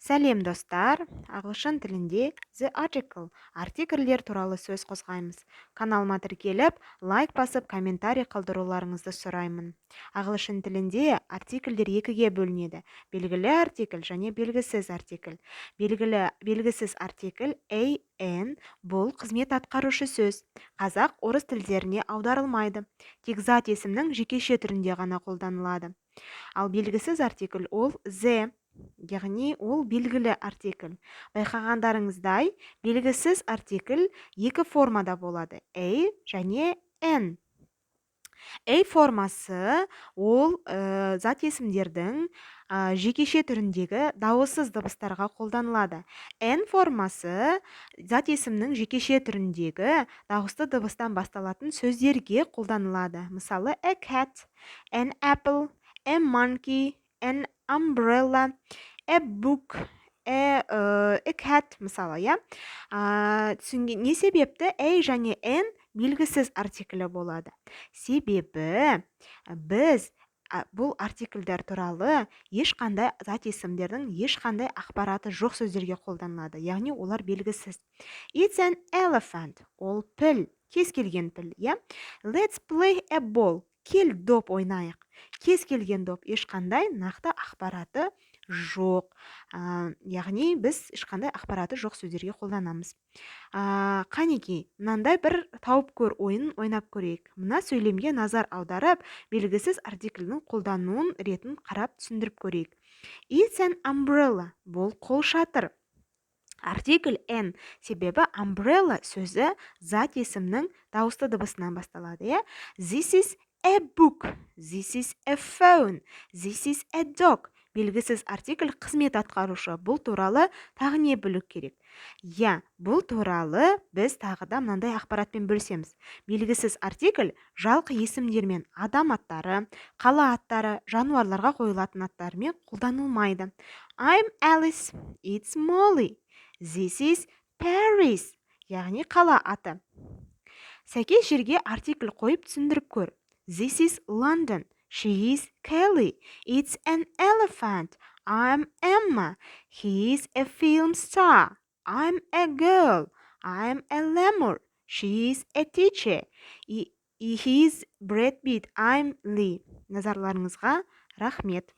Сәлем достар, ағылшын тілінде the article, артикльдер туралы сөз қозғаймыз. Каналыма тіркеліп, лайк басып, комментарий қалдыруларыңызды сұраймын. Ағылшын тілінде артикльдер екіге бөлінеді. Белгілі артикль және белгісіз артикль. Белгісіз артикль an бұл қызмет атқарушы сөз. Қазақ, орыс тілдеріне аударылмайды. Тек зат есімнің жекеше түрінде ғана қолданылады. Ал белгісіз артикль ол the, яғни ол белгілі артикль. Байқағандарыңыздай, белгісіз артикль екі формада болады, a және n. A формасы ол зат есімдердің жекеше түріндегі дауыссыз дыбыстарға қолданылады. N формасы зат есімнің жекеше түріндегі дауысты дыбыстан басталатын сөздерге қолданылады. Мысалы, a cat, an apple, a monkey, an umbrella, a book, a cat мысалы, иә. Не себепті a және n белгісіз артиклі болады? Себебі біз бұл артикльдер туралы ешқандай зат есімдердің ешқандай ақпараты жоқ сөздерге қолданылады, яғни олар белгісіз. It's an elephant, ол піл, кез келген піл, иә. Let's play a ball, кел доп ойнайық. Кез келген доп, ешқандай нақты ақпараты жоқ. Яғни біз ешқандай ақпараты жоқ сөздерге қолданамыз. Қанекей, мынандай бір тауып көр ойынын ойнап көрейік. Мына сөйлемге назар аударып, белгісіз артикльдің қолдануын ретін қарап түсіндіріп көрейік. It's an umbrella, бұл қол шатыр. Артикль n, себебі umbrella сөзі зат есімнің дауысты дыбысынан басталады. This is a book, this is a phone, this is a dog. Белгісіз артикль қызмет атқарушы. Бұл туралы тағы не білу керек? Бұл туралы біз тағыда мынандай ақпаратпен бөлсеміз. Белгісіз артикль жалқы есімдермен, адам аттары, қала аттары, жануарларға қойылатын аттарымен қолданылмайды. I'm Alice, it's Molly, this is Paris, яғни қала аты. Сәйкес жерге артикль қойып түсіндіріп көр. This is London, she is Kelly, it's an elephant, I'm Emma, he is a film star, I'm a girl, I'm a lemur, she is a teacher, he is Brad Pitt, I'm Lee. Назарларыңызға рахмет.